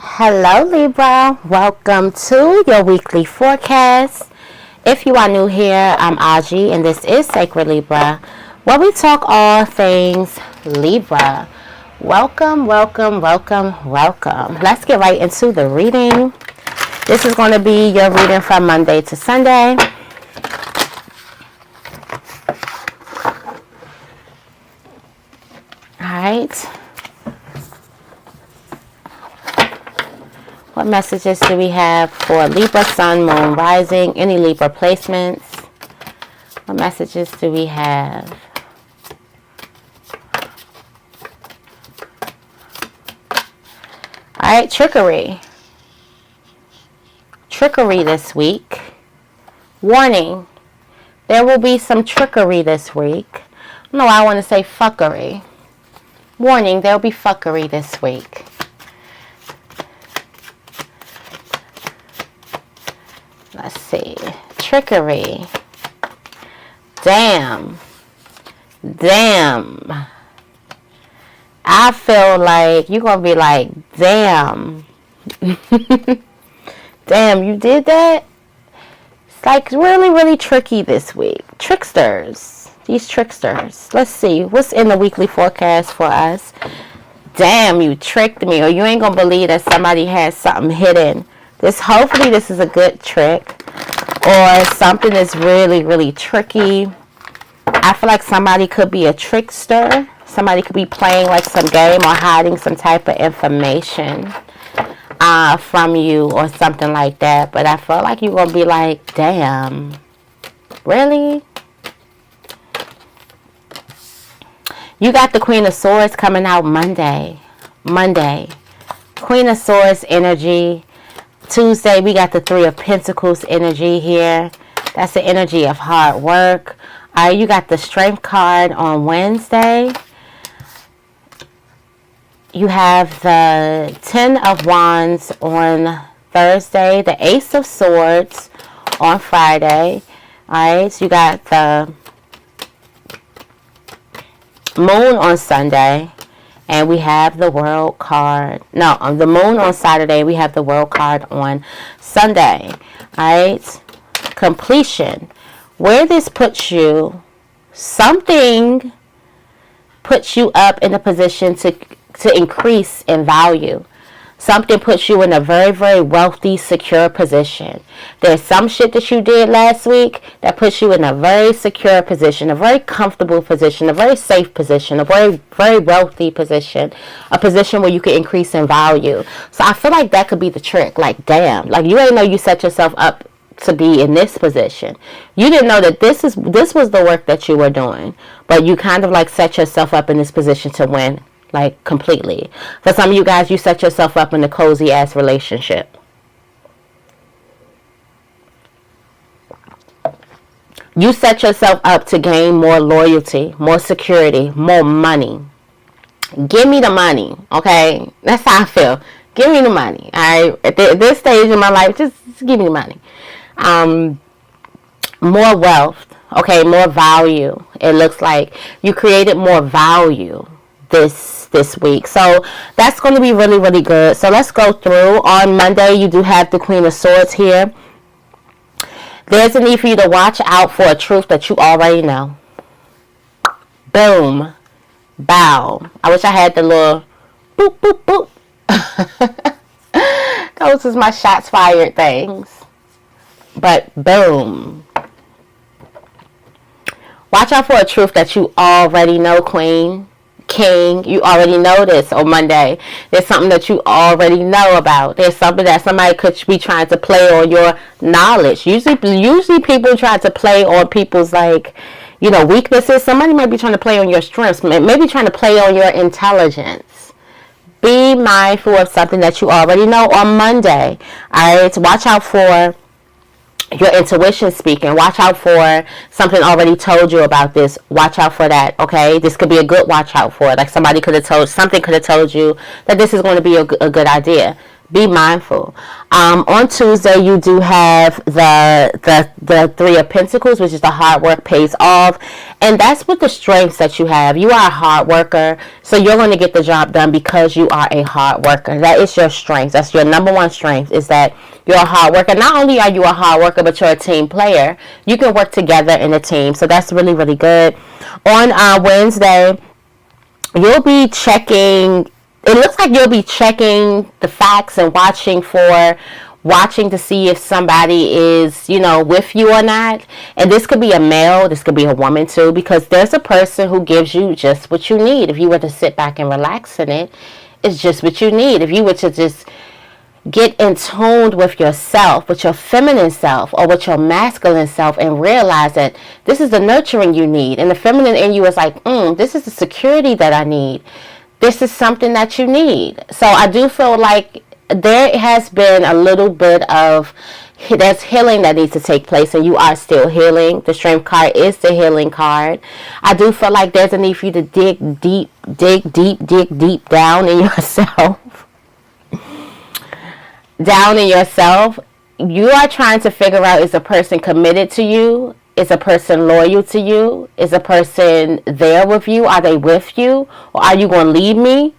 Hello Libra, welcome to your weekly forecast. If you are new here, I'm Auji and this is Sacred Libra, where we talk all things Libra. Welcome. Let's get right into the reading. This is going to be your reading from Monday to Sunday. Alright. What messages do we have for Libra, Sun, Moon, Rising? Any Libra placements? What messages do we have? Alright, trickery. Trickery this week. Warning. There will be some trickery this week. No, I want to say fuckery. Warning, there will be fuckery this week. Let's see. Trickery. Damn. I feel like you're going to be like, damn. Damn, you did that? It's like really tricky this week. Tricksters. These tricksters. Let's see. What's in the weekly forecast for us? Damn, you tricked me. Or you ain't going to believe that somebody has something hidden. Hopefully this is a good trick, or something is really tricky. I feel like somebody could be a trickster. Somebody could be playing like some game or hiding some type of information from you or something like that. But I feel like you're going to be like, damn, really? You got the Queen of Swords coming out Monday. Queen of Swords energy. Tuesday, we got the Three of Pentacles energy here. That's the energy of hard work. You got the Strength card on Wednesday. You have the Ten of Wands on Thursday. The Ace of Swords on Friday. Alright, so you got the Moon on Sunday. And we have the World card. No, the Moon on Saturday. We have the World card on Sunday. Alright. Completion. Where this puts you, something puts you up in a position to increase in value. Something puts you in a very wealthy, secure position. There's some shit that you did last week that puts you in a very secure position, a very comfortable position, a very safe position, a very wealthy position, a position where you can increase in value. So I feel like that could be the trick. Like, damn, like you ain't know you set yourself up to be in this position. You didn't know that this was the work that you were doing, but you kind of like set yourself up in this position to win. Like, completely. For some of you guys, you set yourself up in a cozy ass relationship. You set yourself up to gain more loyalty, more security, more money. Give me the money, okay? That's how I feel. Give me the money, all right? At this stage in my life, just give me the money. More wealth, okay? More value. It looks like you created more value this week. So that's going to be really good. So let's go through. On Monday, you do have the Queen of Swords here. There's a need for you to watch out for a truth that you already know. Boom. Bow. I wish I had the little boop. Those is my shots fired things. But boom. Watch out for a truth that you already know, Queen. King, you already know this on Monday. There's something that you already know about. There's something that somebody could be trying to play on your knowledge. Usually people try to play on people's, like, you know, weaknesses. Somebody might be trying to play on your strengths, maybe trying to play on your intelligence. Be mindful of something that you already know on Monday. Alright, watch out for your intuition speaking. Watch out for something already told you about this. Watch out for that, okay? This could be a good watch out for. Like something could have told you that this is going to be a good idea. Be mindful. On Tuesday, you do have the Three of Pentacles, which is the hard work pays off. And that's with the strengths that you have. You are a hard worker, so you're going to get the job done because you are a hard worker. That is your strength. That's your number one strength, is that you're a hard worker. Not only are you a hard worker, but you're a team player. You can work together in a team. So that's really, really good. On Wednesday, you'll be checking. It looks like you'll be checking the facts and watching to see if somebody is, with you or not. And this could be a male, this could be a woman too, because there's a person who gives you just what you need. If you were to sit back and relax in it, it's just what you need. If you were to just get in tune with yourself, with your feminine self or with your masculine self, and realize that this is the nurturing you need. And the feminine in you is like, this is the security that I need. This is something that you need. So I do feel like there has been a little bit of, there's healing that needs to take place, and you are still healing. The Strength card is the healing card. I do feel like there's a need for you to dig deep down in yourself. Down in yourself. You are trying to figure out, is a person committed to you? Is a person loyal to you? Is a person there with you? Are they with you? Or are you going to leave me?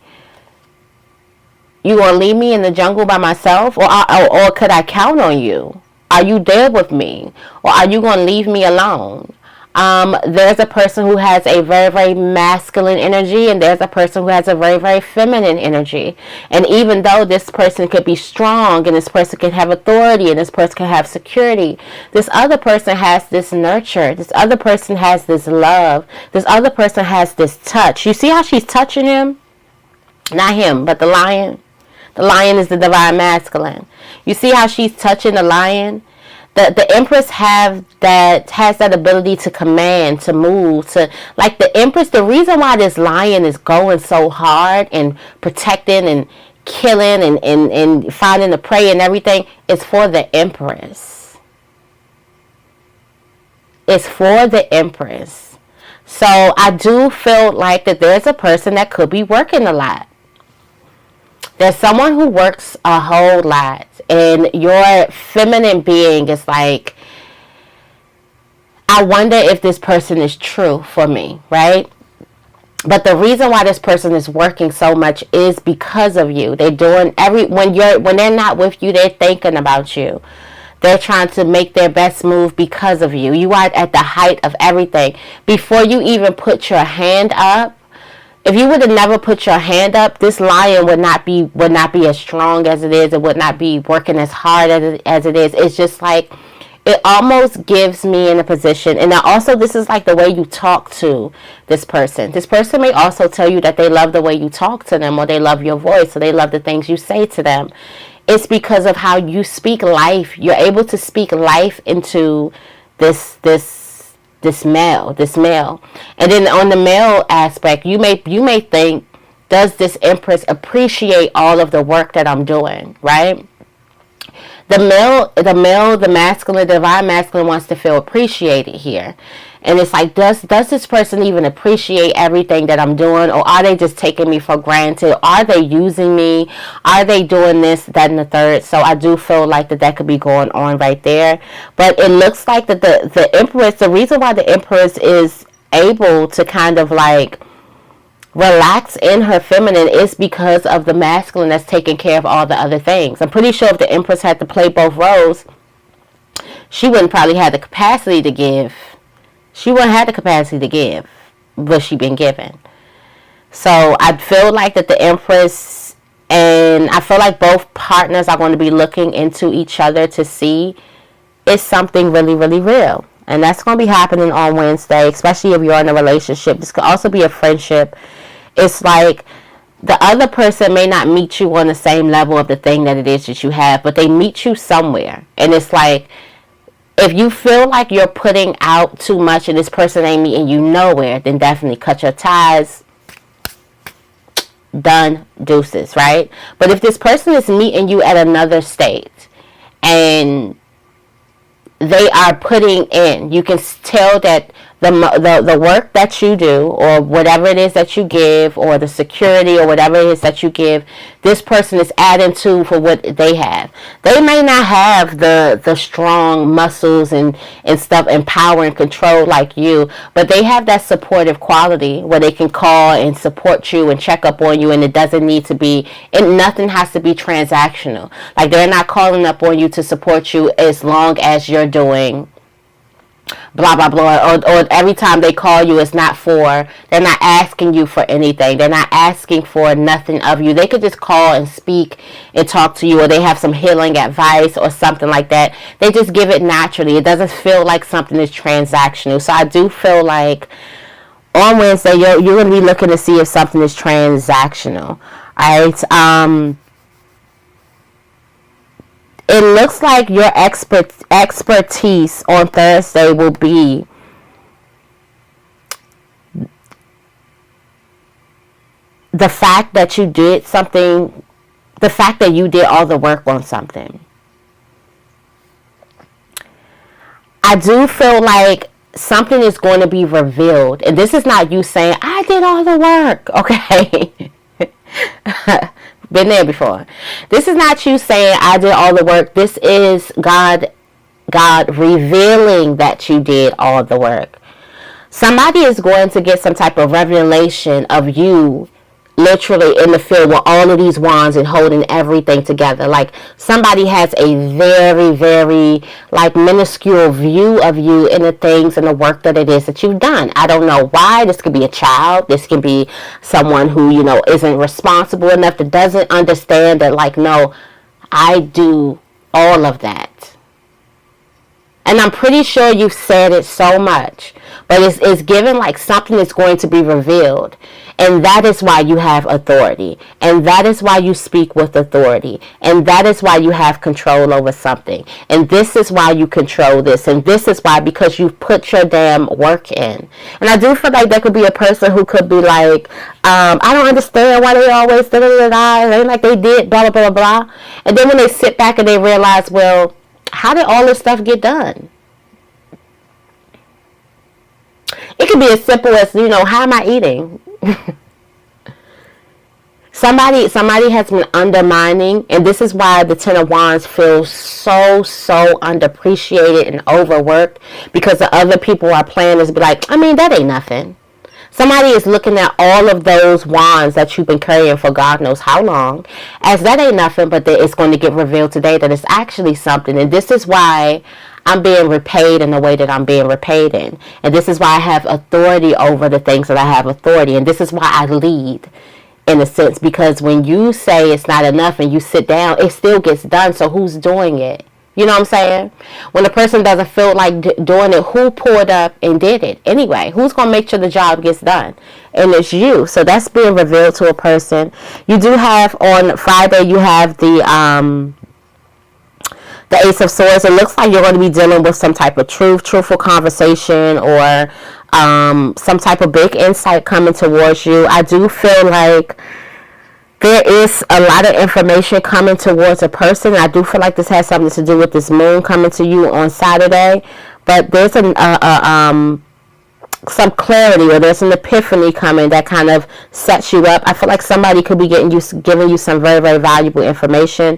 You going to leave me in the jungle by myself? Or could I count on you? Are you there with me? Or are you going to leave me alone? There's a person who has a very, very masculine energy, and there's a person who has a very, very feminine energy. And even though this person could be strong, and this person can have authority, and this person can have security, this other person has this nurture. This other person has this love. This other person has this touch. You see how she's touching him? Not him, but the lion. The lion is the divine masculine. You see how she's touching the lion? The Empress has that ability to command, to move, to, like the Empress, the reason why this lion is going so hard and protecting and killing and finding the prey and everything is for the Empress. It's for the Empress. So I do feel like that there's a person that could be working a lot. There's someone who works a whole lot, and your feminine being is like, I wonder if this person is true for me, right? But the reason why this person is working so much is because of you. They're doing when they're not with you, they're thinking about you. They're trying to make their best move because of you. You are at the height of everything. Before you even put your hand up, if you would have never put your hand up, this lion would not be as strong as it is. It would not be working as hard as it is. It's just like, it almost gives me in a position. And also, this is like the way you talk to this person. This person may also tell you that they love the way you talk to them, or they love your voice, or they love the things you say to them. It's because of how you speak life. You're able to speak life into this male. And then on the male aspect, you may think, does this Empress appreciate all of the work that I'm doing, right? The masculine, divine masculine wants to feel appreciated here. And it's like, does this person even appreciate everything that I'm doing? Or are they just taking me for granted? Are they using me? Are they doing this, that, and the third? So I do feel like that could be going on right there. But it looks like that the Empress, the reason why the Empress is able to kind of like relax in her feminine is because of the masculine that's taking care of all the other things. I'm pretty sure if the Empress had to play both roles, she wouldn't probably have the capacity to give. She wouldn't have the capacity to give what she's been given. So I feel like that the Empress, and I feel like both partners are going to be looking into each other to see is something really, really real. And that's going to be happening on Wednesday, especially if you're in a relationship. This could also be a friendship. It's like the other person may not meet you on the same level of the thing that it is that you have, but they meet you somewhere. And it's like, if you feel like you're putting out too much and this person ain't meeting you nowhere, then definitely cut your ties. Done. Deuces, right? But if this person is meeting you at another state and they are putting in, you can tell that the work that you do, or whatever it is that you give, or the security, or whatever it is that you give, this person is adding to for what they have. They may not have the strong muscles and stuff and power and control like you, but they have that supportive quality where they can call and support you and check up on you, and it doesn't need to be, and nothing has to be transactional. Like, they're not calling up on you to support you as long as you're doing blah blah blah, or every time they call you, it's not for, they're not asking you for anything, they're not asking for nothing of you. They could just call and speak and talk to you, or they have some healing advice or something like that. They just give it naturally. It doesn't feel like something is transactional. So I do feel like on Wednesday you're going to be looking to see if something is transactional. Alright, it looks like your expertise on Thursday will be the fact that you did something, the fact that you did all the work on something. I do feel like something is going to be revealed. And this is not you saying, I did all the work, okay? Been there before. This is not you saying I did all the work. This is God revealing that you did all the work. Somebody is going to get some type of revelation of you literally in the field with all of these wands and holding everything together. Like, somebody has a very, very, like, minuscule view of you and the things and the work that it is that you've done. I don't know why. This could be a child. This can be someone who, you know, isn't responsible enough, that doesn't understand that, like, no, I do all of that. And I'm pretty sure you've said it so much, but it's given like something is going to be revealed. And that is why you have authority. And that is why you speak with authority. And that is why you have control over something. And this is why you control this. And this is why, because you've put your damn work in. And I do feel like there could be a person who could be like, I don't understand why they always da-da-da-da, like they did blah, blah, blah, blah. And then when they sit back and they realize, well, how did all this stuff get done? It could be as simple as, you know, how am I eating? Somebody has been undermining, and this is why the Ten of Wands feels so underappreciated and overworked, because the other people are playing this, be like, I mean, that ain't nothing. Somebody is looking at all of those wands that you've been carrying for God knows how long, as that ain't nothing, but that it's going to get revealed today that it's actually something. And this is why I'm being repaid in the way that I'm being repaid in. And this is why I have authority over the things that I have authority. And this is why I lead, in a sense, because when you say it's not enough and you sit down, it still gets done. So who's doing it? You know what I'm saying? When a person doesn't feel like doing it, who pulled up and did it? Anyway, who's going to make sure the job gets done? And it's you. So that's being revealed to a person. You do have, on Friday, you have the Ace of Swords. It looks like you're going to be dealing with some type of truthful conversation, or some type of big insight coming towards you. I do feel like there is a lot of information coming towards a person. I do feel like this has something to do with this moon coming to you on Saturday. But there's some clarity, or there's an epiphany coming that kind of sets you up. I feel like somebody could be giving you some very, very valuable information.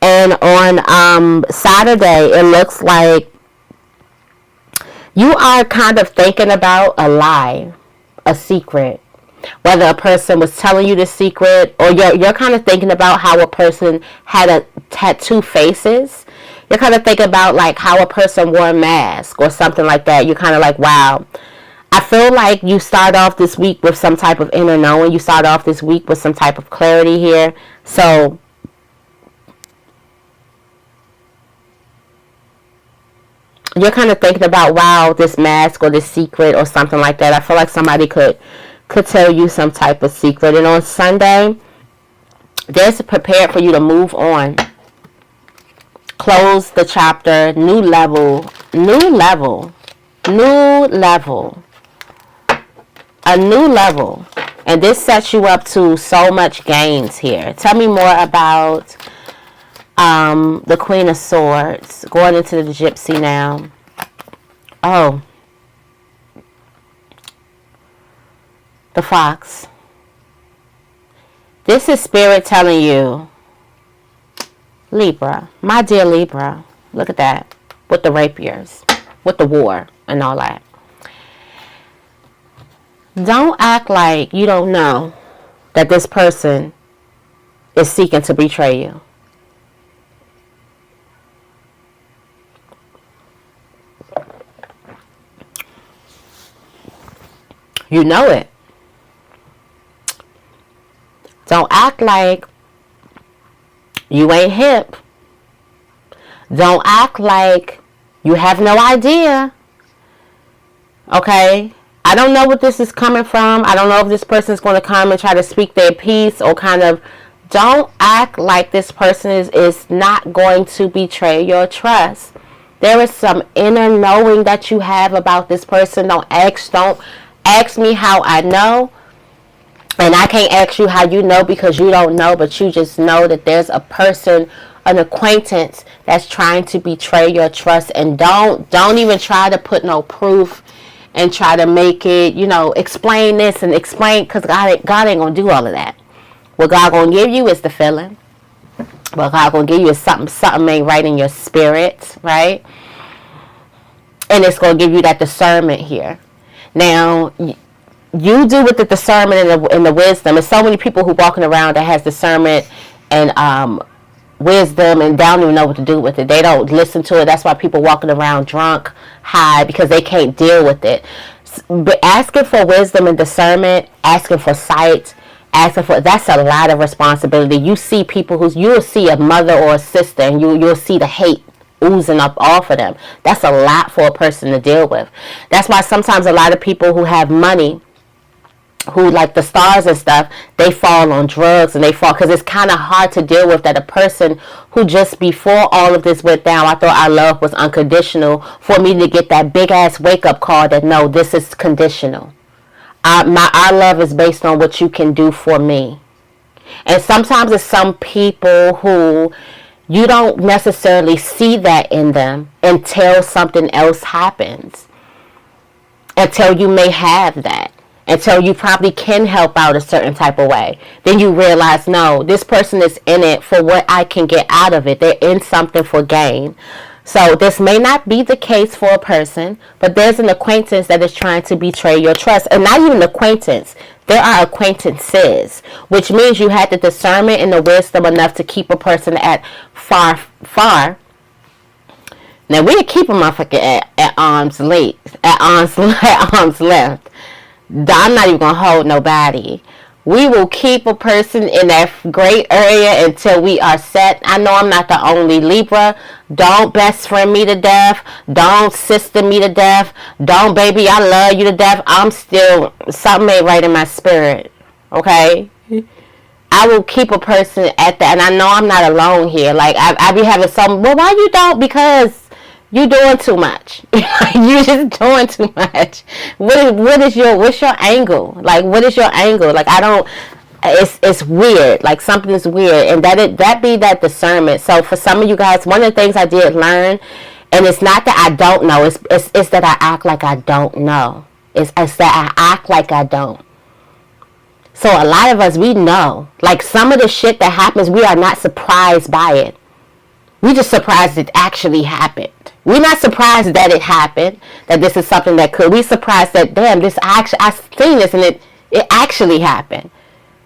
And on Saturday, it looks like you are kind of thinking about a lie, a secret. Whether a person was telling you the secret, or you're kind of thinking about how a person had two faces. You're kind of thinking about like how a person wore a mask or something like that. You're kind of like, wow. I feel like you start off this week with some type of inner knowing. You start off this week with some type of clarity here. So you're kind of thinking about, wow, this mask or this secret or something like that. I feel like somebody could tell you some type of secret. And on Sunday, there's prepared for you to move on, close the chapter, new level, a new level. And this sets you up to so much gains here. Tell me more about the Queen of Swords, going into the Gypsy now. Oh, The fox. This is Spirit telling you, Libra, my dear Libra, look at that, with the rapiers, with the war and all that. Don't act like you don't know that this person is seeking to betray you. You know it. Don't act like you ain't hip. Don't act like you have no idea. Okay? I don't know what this is coming from. I don't know if this person is going to come and try to speak their piece or kind of... Don't act like this person is not going to betray your trust. There is some inner knowing that you have about this person. Don't ask me how I know. And I can't ask you how you know because you don't know, but you just know that there's a person, an acquaintance that's trying to betray your trust. And don't even try to put no proof and try to make it, explain this and explain, because God ain't going to do all of that. What God going to give you is the feeling. What God going to give you is something ain't right in your spirit, right? And it's going to give you that discernment here. Now, you do with the discernment and the wisdom. There's so many people who walking around that has discernment and wisdom and don't even know what to do with it. They don't listen to it. That's why people walking around drunk, high, because they can't deal with it. But asking for wisdom and discernment, asking for sight, that's a lot of responsibility. You see people you'll see a mother or a sister and you'll see the hate oozing up off of them. That's a lot for a person to deal with. That's why sometimes a lot of people who have money, who like the stars and stuff, they fall on drugs and they fall because it's kind of hard to deal with that a person who just before all of this went down, I thought our love was unconditional, for me to get that big ass wake up call that no, this is conditional. Our love is based on what you can do for me. And sometimes it's some people who you don't necessarily see that in them until something else happens. Until you may have that. Until you probably can help out a certain type of way. Then you realize, no, this person is in it for what I can get out of it. They're in something for gain. So this may not be the case for a person, but there's an acquaintance that is trying to betray your trust. And not even acquaintance. There are acquaintances, which means you had the discernment and the wisdom enough to keep a person at far. Now we'll keep a motherfucker at arm's length. At arm's length. I'm not even going to hold nobody. We will keep a person in that great area until we are set. I know I'm not the only Libra. Don't best friend me to death. Don't sister me to death. Don't baby, I love you to death. I'm still, something ain't right in my spirit. Okay? I will keep a person at that. And I know I'm not alone here. Like, I be having some, well, why you don't? Because you doing too much. You just doing too much. What's your angle? Like, what is your angle? Like, it's weird. Like, something is weird. And that be that discernment. So for some of you guys, one of the things I did learn, and it's not that I don't know, it's that I act like I don't know. It's that I act like I don't. So a lot of us, we know. Like, some of the shit that happens, we are not surprised by it. We just surprised it actually happened. We're not surprised that it happened, that this is something that could. We're surprised that, damn, I've seen this and it actually happened.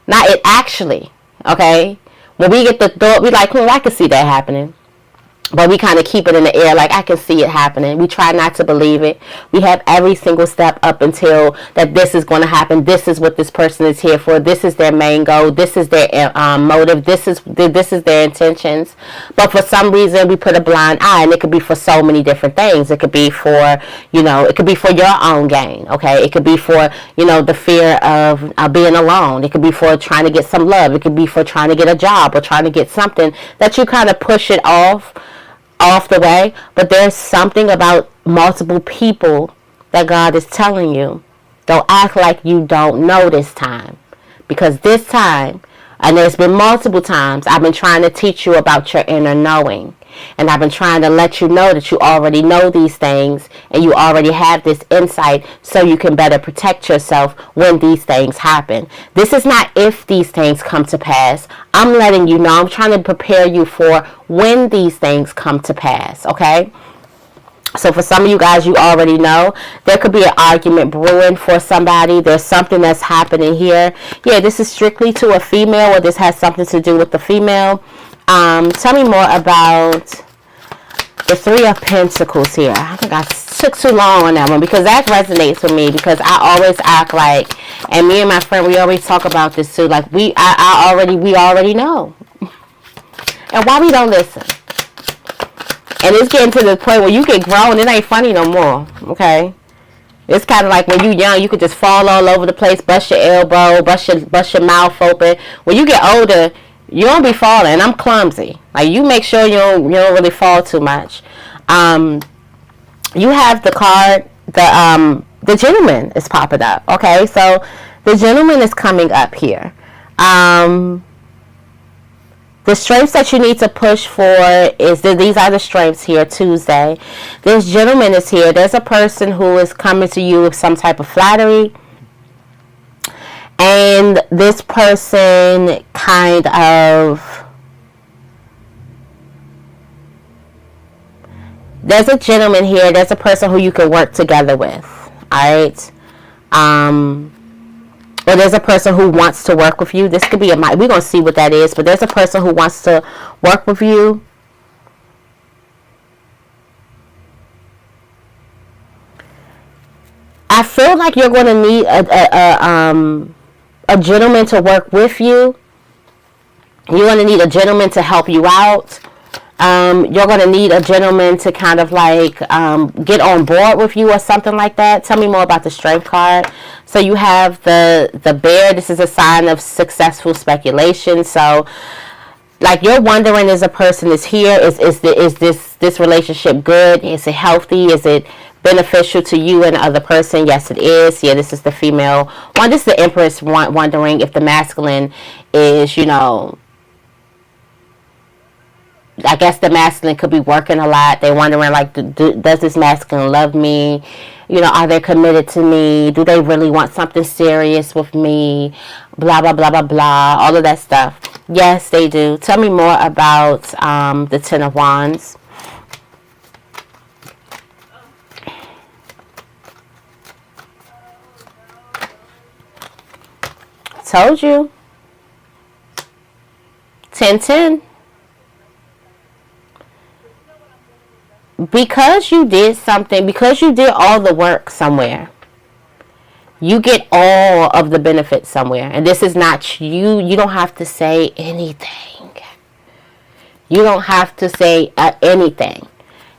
Not it actually, okay? When we get the thought, we like, I can see that happening. But we kind of keep it in the air like, I can see it happening. We try not to believe it. We have every single step up until that this is going to happen. This is what this person is here for. This is their main goal. This is their motive. This is their intentions. But for some reason, we put a blind eye. And it could be for so many different things. It could be for, it could be for your own gain. Okay? It could be for, the fear of being alone. It could be for trying to get some love. It could be for trying to get a job or trying to get something that you kind of push it off the way. But there's something about multiple people that God is telling you, don't act like you don't know this time, because this time, and there's been multiple times I've been trying to teach you about your inner knowing. And I've been trying to let you know that you already know these things and you already have this insight so you can better protect yourself when these things happen. This is not if these things come to pass. I'm letting you know. I'm trying to prepare you for when these things come to pass, okay? So for some of you guys, you already know there could be an argument brewing for somebody. There's something that's happening here. Yeah, this is strictly to a female, or this has something to do with the female. Tell me more about the Three of Pentacles here. I think I took too long on that one because that resonates with me, because I always act like, and me and my friend, we always talk about this too, like we already know. And why we don't listen? And it's getting to the point where you get grown, it ain't funny no more, okay? It's kind of like when you young, you could just fall all over the place, bust your elbow, bust your mouth open. When you get older, you don't be falling. I'm clumsy. Like, you make sure you don't really fall too much. You have the card, the gentleman is popping up, okay? So the gentleman is coming up here. The strengths that you need to push for is that these are the strengths here, Tuesday. This gentleman is here. There's a person who is coming to you with some type of flattery. And this person kind of... There's a gentleman here. There's a person who you can work together with. Alright? Or there's a person who wants to work with you. This could be we're going to see what that is. But there's a person who wants to work with you. I feel like you're going to need a gentleman to work with you. You're going to need a gentleman to help you out. You're going to need a gentleman to kind of like get on board with you or something like that. Tell me more about the Strength card. So you have the bear. This is a sign of successful speculation. So like you're wondering, is a person is here? Is this relationship good? Is it healthy? Is it beneficial to you and the other person? Yes, it is. Yeah, this is the female one. This is the Empress wondering if the masculine is, I guess the masculine could be working a lot. They're wondering, like, does this masculine love me? Are they committed to me? Do they really want something serious with me? Blah, blah, blah, blah, blah. All of that stuff. Yes, they do. Tell me more about the Ten of Wands. Told you. 10-10. Because you did something, because you did all the work somewhere, you get all of the benefits somewhere. And this is not you. You don't have to say anything. You don't have to say anything.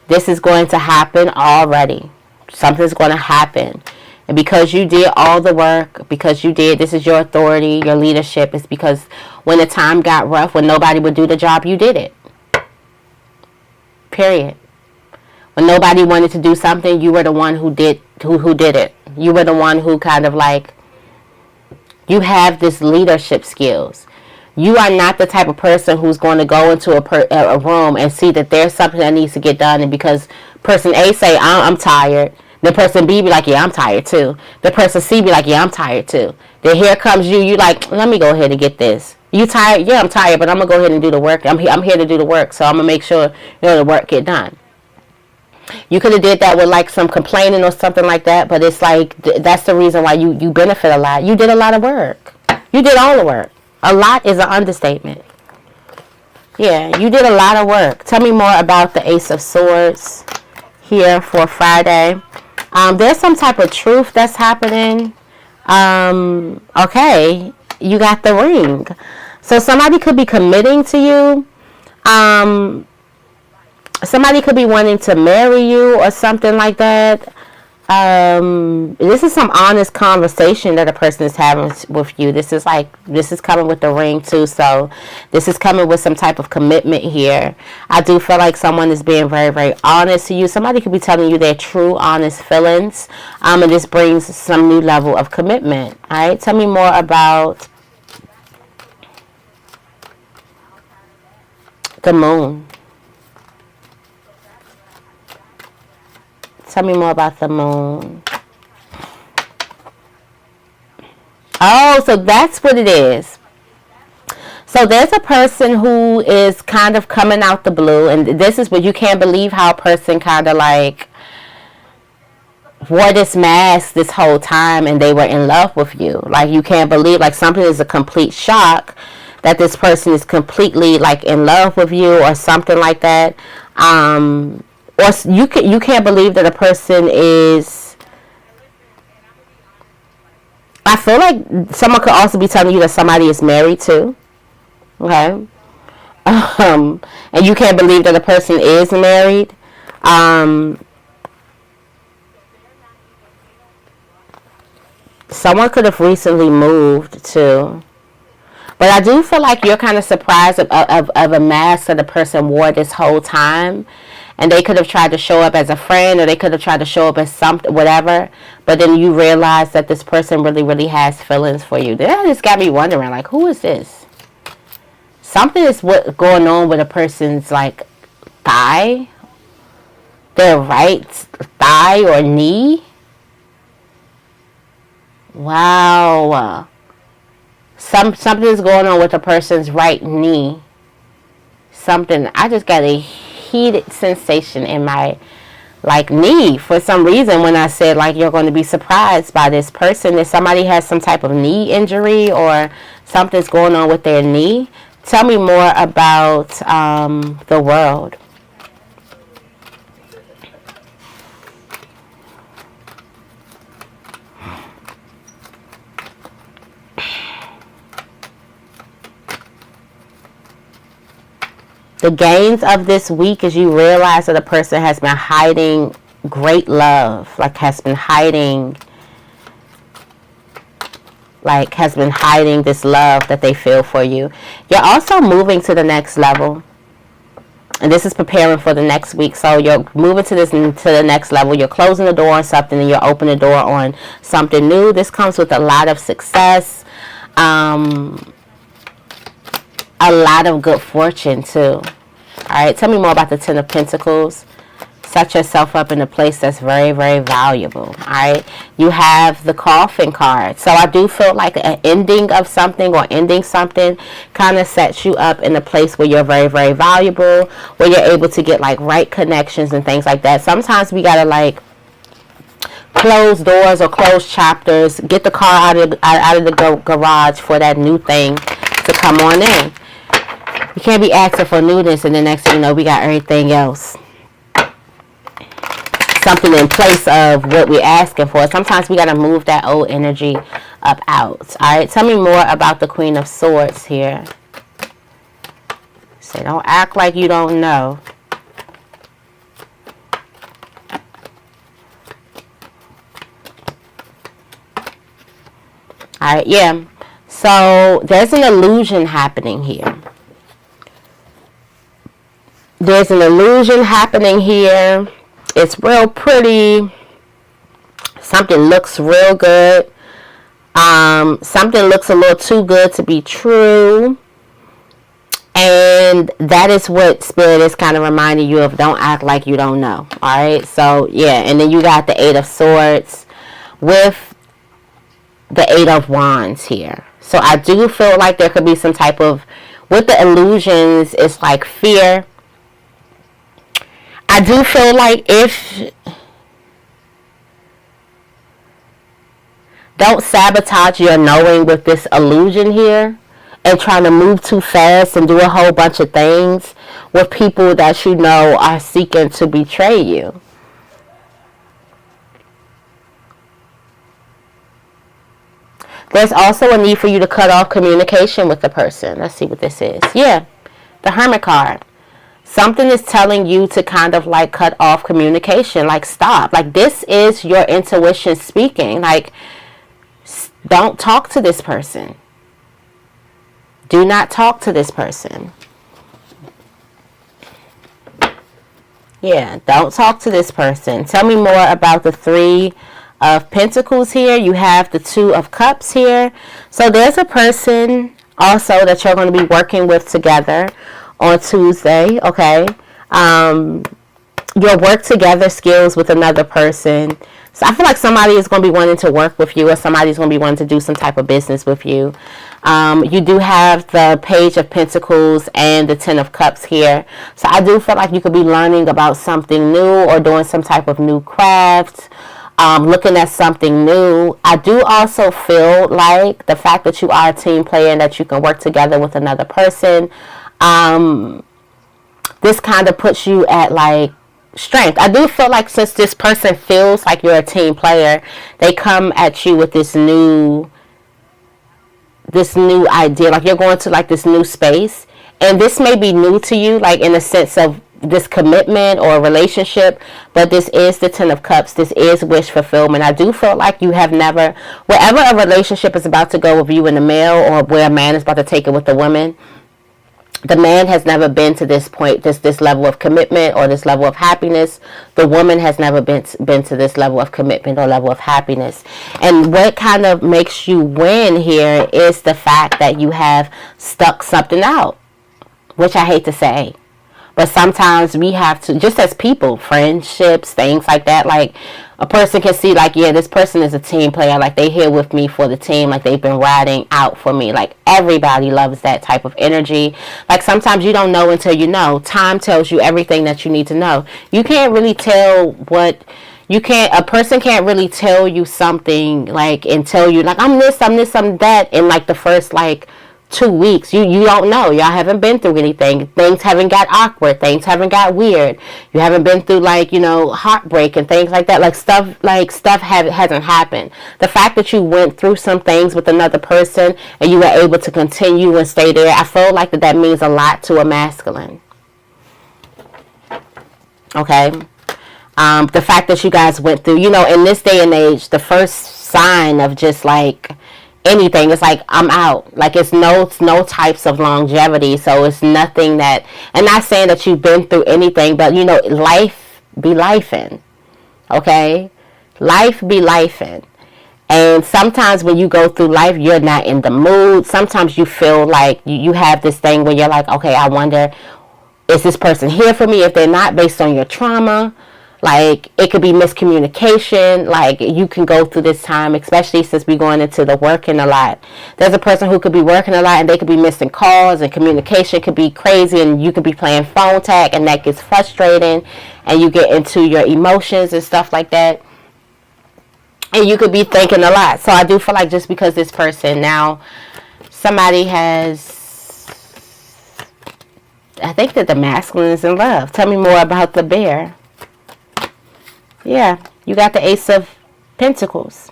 This is going to happen already. Something's going to happen. And because you did all the work, because this is your authority, your leadership, is because when the time got rough, when nobody would do the job, you did it. Period. When nobody wanted to do something, you were the one who did it. You were the one who kind of like, you have this leadership skills. You are not the type of person who's going to go into a room and see that there's something that needs to get done, and because person A say, I'm tired, the person B be like, yeah, I'm tired too. The person C be like, yeah, I'm tired too. Then here comes you like, let me go ahead and get this. You tired? Yeah, I'm tired, but I'm going to go ahead and do the work. I'm here to do the work, so I'm going to make sure the work get done. You could have did that with like some complaining or something like that, but it's like that's the reason why you benefit a lot. You did a lot of work. You did all the work. A lot is an understatement. Yeah, you did a lot of work. Tell me more about the Ace of Swords here for Friday. There's some type of truth that's happening. Okay, you got the ring. So somebody could be committing to you. Somebody could be wanting to marry you or something like that. This is some honest conversation that a person is having with you. This is coming with the ring too. So this is coming with some type of commitment here. I do feel like someone is being very, very honest to you. Somebody could be telling you their true, honest feelings. And this brings some new level of commitment. All right. Tell me more about the moon. Tell me more about the moon. Oh, so that's what it is. So there's a person who is kind of coming out the blue, and this is what you can't believe how a person kind of like wore this mask this whole time and they were in love with you. Like, you can't believe, like, something is a complete shock that this person is completely like in love with you or something like that. Or you can't believe that a person is, I feel like someone could also be telling you that somebody is married too. Okay. And you can't believe that a person is married. Someone could have recently moved too. But I do feel like you're kind of surprised of a mask that the person wore this whole time. And they could have tried to show up as a friend, or they could have tried to show up as something, whatever. But then you realize that this person really, really has feelings for you. That just got me wondering, like, who is this? Something is going on with a person's, like, thigh. Their right thigh or knee. Wow. Something is going on with a person's right knee. Something. I just got a heated sensation in my like knee for some reason when I said like you're going to be surprised by this person. If somebody has some type of knee injury or something's going on with their knee. Tell me more about the world. The gains of this week is you realize that a person has been hiding great love, like has been hiding this love that they feel for you. You're also moving to the next level. And this is preparing for the next week. So you're moving to the next level. You're closing the door on something and you're opening the door on something new. This comes with a lot of success. A lot of good fortune too. Alright, tell me more about the Ten of Pentacles. Set yourself up in a place that's very, very valuable. Alright, you have the Coffin card. So I do feel like an ending of something or ending something kind of sets you up in a place where you're very, very valuable, where you're able to get like right connections and things like that. Sometimes we gotta like close doors or close chapters, get the car out of the garage for that new thing to come on in. You can't be asking for newness and the next thing you know we got everything else. Something in place of what we're asking for. Sometimes we got to move that old energy up out. Alright, tell me more about the Queen of Swords here. Say, don't act like you don't know. Alright, yeah. So there's an illusion happening here. There's an illusion happening here. It's real pretty. Something looks real good. Something looks a little too good to be true. And that is what Spirit is kind of reminding you of. Don't act like you don't know. Alright, so yeah. And then you got the Eight of Swords with the Eight of Wands here. So I do feel like there could be some type of, with the illusions, it's like fear. I do feel like don't sabotage your knowing with this illusion here and trying to move too fast and do a whole bunch of things with people that you know are seeking to betray you. There's also a need for you to cut off communication with the person. Let's see what this is. Yeah, the Hermit card. Something is telling you to kind of like cut off communication. Like stop. Like this is your intuition speaking. Like don't talk to this person. Do not talk to this person. Yeah, don't talk to this person. Tell me more about the Three of Pentacles here. You have the Two of Cups here. So there's a person also that you're going to be working with together on Tuesday, okay? your work together skills with another person. So I feel like somebody is going to be wanting to work with you, or somebody's going to be wanting to do some type of business with you. You do have the Page of Pentacles and the Ten of Cups here. So I do feel like you could be learning about something new, or doing some type of new craft, looking at something new. I do also feel like the fact that you are a team player and that you can work together with another person, this kind of puts you at like strength. I do feel like since this person feels like you're a team player, they come at you with this new idea, like you're going to like this new space, and this may be new to you, like in the sense of this commitment or relationship, but this is the Ten of Cups. This is wish fulfillment. I do feel like you have never, wherever a relationship is about to go with you and the male, or where a man is about to take it with the woman, the man has never been to this point, this level of commitment or this level of happiness. The woman has never been to this level of commitment or level of happiness. And what kind of makes you win here is the fact that you have stuck something out, which I hate to say. But sometimes we have to, just as people, friendships, things like that, like a person can see like, yeah, this person is a team player. Like they here with me for the team. Like they've been riding out for me. Like everybody loves that type of energy. Like sometimes you don't know until you know. Time tells you everything that you need to know. You can't really tell a person can't really tell you something like and tell you like, I'm this, I'm that in like the first like 2 weeks. You don't know. Y'all haven't been through anything. Things haven't got awkward. Things haven't got weird. You haven't been through like, heartbreak and things like that. Like stuff hasn't happened. The fact that you went through some things with another person and you were able to continue and stay there, I feel like that means a lot to a masculine. Okay. The fact that you guys went through, in this day and age, the first sign of just like anything, it's like I'm out. Like it's no types of longevity. So it's nothing that, and not saying that you've been through anything, but life be lifing. Okay, life be lifing. And sometimes when you go through life, you're not in the mood. Sometimes you feel like you have this thing where you're like, okay, I wonder, is this person here for me? If they're not, based on your trauma. Like it could be miscommunication. Like you can go through this time, especially since we're going into the working a lot. There's a person who could be working a lot and they could be missing calls, and communication could be crazy, and you could be playing phone tag, and that gets frustrating, and you get into your emotions and stuff like that, and you could be thinking a lot. So I do feel like just because this person now, somebody has, I think that the masculine is in love. Tell me more about the bear. Yeah, you got the Ace of Pentacles.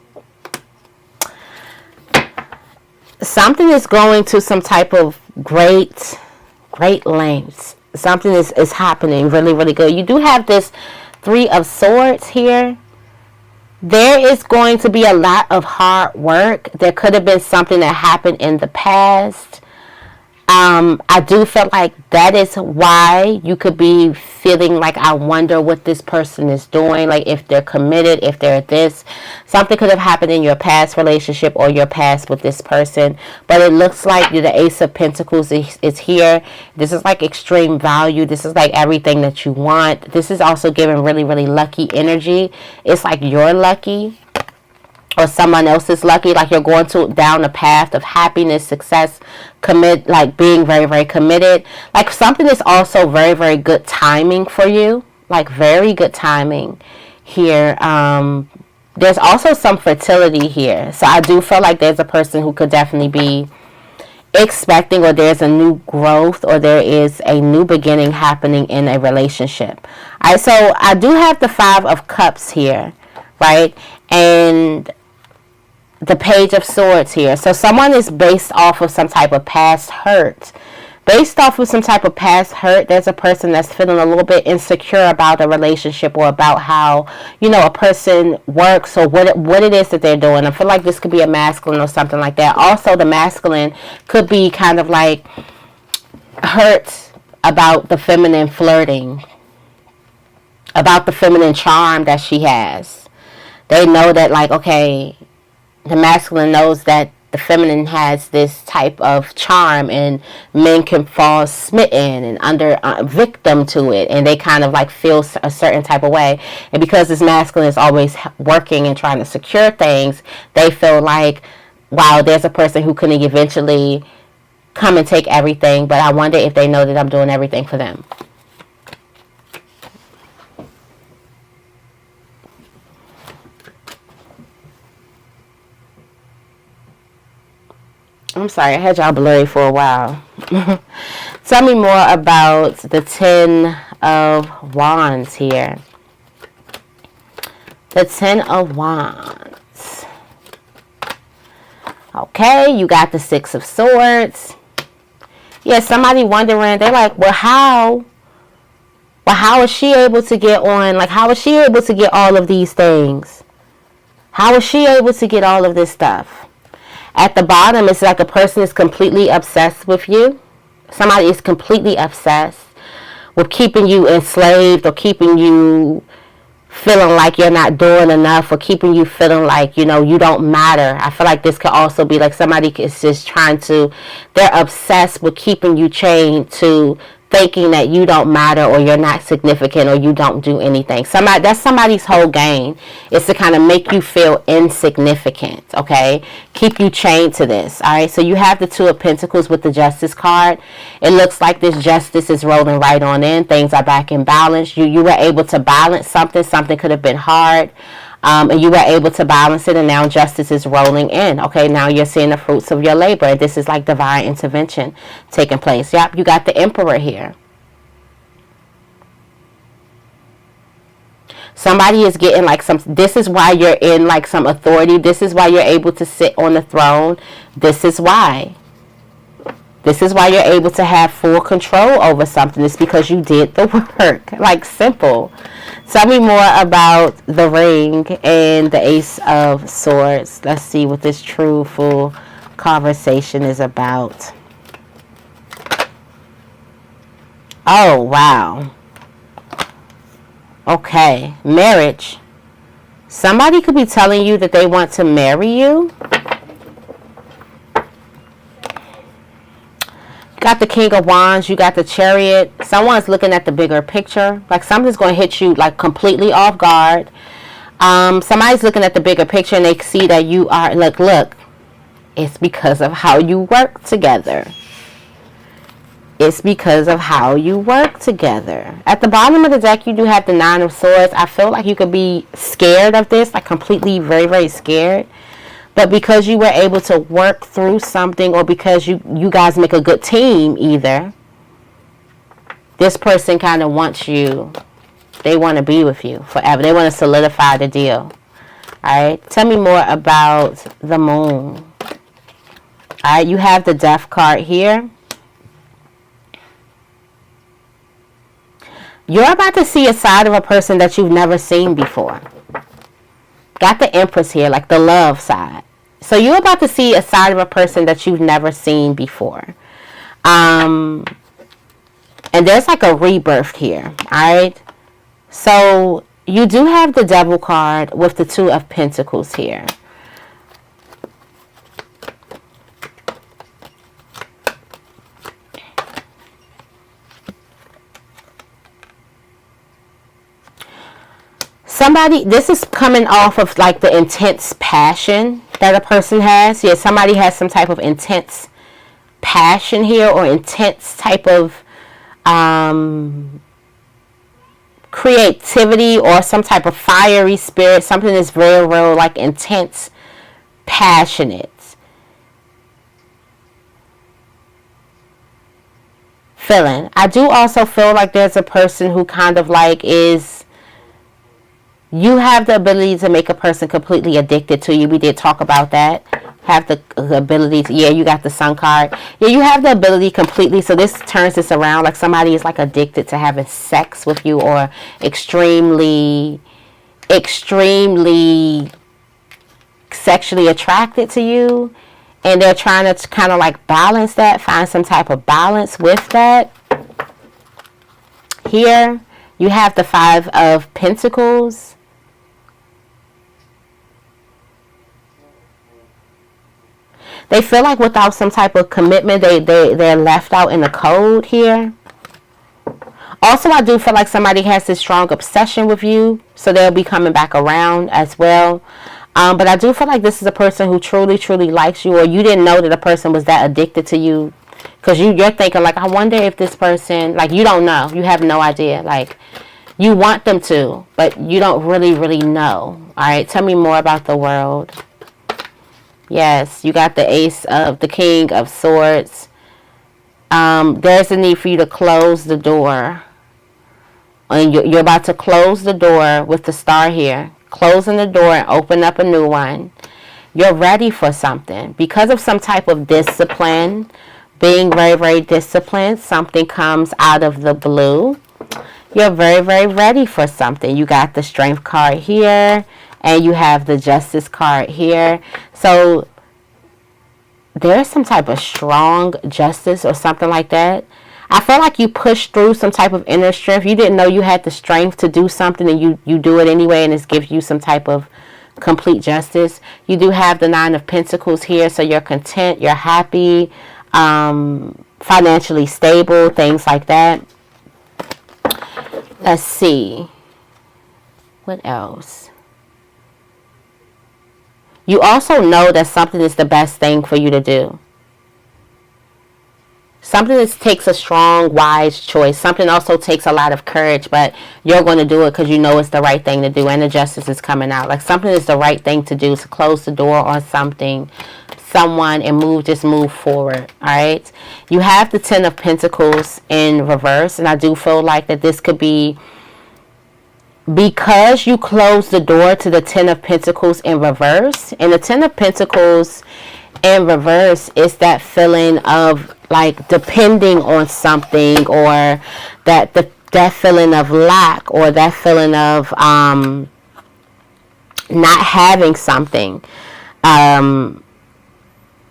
Something is going to some type of great lengths. Something is happening really, really good. You do have this Three of Swords here. There is going to be a lot of hard work. There could have been something that happened in the past. I do feel like that is why you could be feeling like, I wonder what this person is doing. Like if they're committed, if they're this. Something could have happened in your past relationship or your past with this person. But it looks like the Ace of Pentacles is here. This is like extreme value. This is like everything that you want. This is also giving really, really lucky energy. It's like you're lucky, or someone else is lucky. Like you're going down a path of happiness, success, like being very, very committed. Like something is also very, very good timing for you. Like very good timing here. There's also some fertility here. So I do feel like there's a person who could definitely be expecting, or there's a new growth, or there is a new beginning happening in a relationship. All right, so I do have the Five of Cups here, right? And the Page of Swords here. So someone is based off of some type of past hurt. Based off of some type of past hurt, there's a person that's feeling a little bit insecure about a relationship, or about how, a person works, or what it is that they're doing. I feel like this could be a masculine or something like that. Also, the masculine could be kind of like hurt about the feminine flirting, about the feminine charm that she has. They know that, like, okay, the masculine knows that the feminine has this type of charm, and men can fall smitten and under victim to it, and they kind of like feel a certain type of way. And because this masculine is always working and trying to secure things, they feel like, wow, there's a person who can eventually come and take everything, but I wonder if they know that I'm doing everything for them. I'm sorry, I had y'all blurry for a while. Tell me more about the 10 of Wands here. The 10 of Wands. Okay, you got the 6 of Swords. Yeah, somebody wondering, they're like, well, how is she able to get on? Like, how is she able to get all of these things? How is she able to get all of this stuff? At the bottom, it's like a person is completely obsessed with you. Somebody is completely obsessed with keeping you enslaved, or keeping you feeling like you're not doing enough, or keeping you feeling like, you know, you don't matter. I feel like this could also be like somebody is just trying to, they're obsessed with keeping you chained to thinking that you don't matter, or you're not significant, or you don't do anything. That's somebody's whole game, is to kind of make you feel insignificant, okay? Keep you chained to this, all right? So you have the 2 of Pentacles with the Justice card. It looks like this justice is rolling right on in. Things are back in balance. You were able to balance something. Something could have been hard. And you were able to balance it, and now justice is rolling in. Okay, now you're seeing the fruits of your labor. This is like divine intervention taking place. Yep, you got the Emperor here. Somebody is getting like some, this is why you're in like some authority. This is why you're able to sit on the throne. This is why. This is why you're able to have full control over something. It's because you did the work. Like, simple. Tell me more about the ring and the Ace of Swords. Let's see what this truthful conversation is about. Oh, wow. Okay. Marriage. Somebody could be telling you that they want to marry you. Got the King of Wands, you got the Chariot. Someone's looking at the bigger picture. Like, something's going to hit you like completely off guard. Somebody's looking at the bigger picture, and they see that you are, look, it's because of how you work together. It's because of how you work together. At the bottom of the deck, you do have the 9 of Swords. I feel like you could be scared of this, like completely very, very scared. But because you were able to work through something, or because you guys make a good team either, this person kind of wants you. They want to be with you forever. They want to solidify the deal. All right. Tell me more about the Moon. All right. You have the Death card here. You're about to see a side of a person that you've never seen before. Got the Empress here, like the love side. So you're about to see a side of a person that you've never seen before. And there's like a rebirth here, all right? So you do have the Devil card with the 2 of Pentacles here. Somebody, this is coming off of like the intense passion that a person has. Yeah, somebody has some type of intense passion here, or intense type of creativity, or some type of fiery spirit. Something that's very, real, like intense, passionate. Feeling. I do also feel like there's a person who kind of like is, you have the ability to make a person completely addicted to you. We did talk about that. Have the ability to, yeah, you got the Sun card. Yeah, you have the ability completely. So this turns this around, like somebody is like addicted to having sex with you, or extremely sexually attracted to you. And they're trying to kind of like balance that, find some type of balance with that. Here, you have the 5 of Pentacles. They feel like without some type of commitment, they're left out in the cold here. Also, I do feel like somebody has this strong obsession with you, so they'll be coming back around as well. But I do feel like this is a person who truly, truly likes you, or you didn't know that a person was that addicted to you. Because you're thinking, like, I wonder if this person, like, you don't know. You have no idea. Like, you want them to, but you don't really, really know. All right, tell me more about the World. Yes, you got the Ace of the King of Swords. There's a need for you to close the door. And you're about to close the door with the star here. Closing the door and open up a new one. You're ready for something. Because of some type of discipline, being very, very disciplined, something comes out of the blue. You're very, very ready for something. You got the Strength card here, and you have the Justice card here. So there's some type of strong justice or something like that. I feel like you pushed through some type of inner strength. You didn't know you had the strength to do something, and you do it anyway, and it gives you some type of complete justice. You do have the Nine of Pentacles here, so you're content, you're happy, financially stable, things like that. Let's see. What else? You also know that something is the best thing for you to do. Something that takes a strong, wise choice. Something also takes a lot of courage, but you're going to do it because you know it's the right thing to do, and the justice is coming out. Like, something is the right thing to do, to close the door on something, someone, and just move forward. All right. You have the Ten of Pentacles in reverse, and I do feel like that this could be because you closed the door to the Ten of Pentacles in reverse. And the Ten of Pentacles in reverse is that feeling of like depending on something, or that feeling of lack, or that feeling of not having something,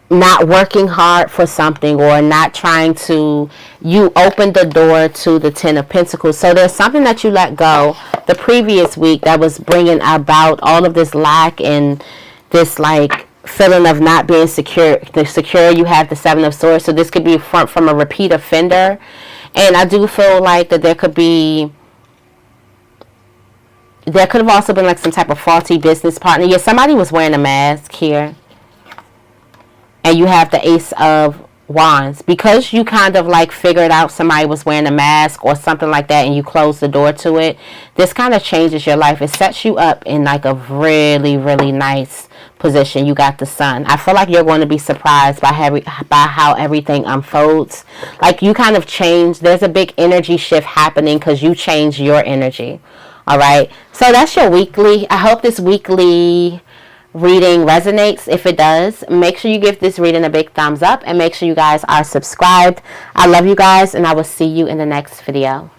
not working hard for something, or not trying to. You opened the door to the Ten of Pentacles. So there's something that you let go the previous week that was bringing about all of this lack and this like feeling of not being secure. You have the Seven of Swords, so this could be from a repeat offender. And I do feel like that there could have also been like some type of faulty business partner. Yeah, somebody was wearing a mask here. And you have the Ace of Wands. Because you kind of like figured out somebody was wearing a mask or something like that, and you closed the door to it, this kind of changes your life. It sets you up in like a really, really nice position. You got the Sun. I feel like you're going to be surprised by how everything unfolds. Like, you kind of change. There's a big energy shift happening because you change your energy. All right. So that's your weekly. I hope this weekly reading resonates. If it does, make sure you give this reading a big thumbs up, and make sure you guys are subscribed. I love you guys, and I will see you in the next video.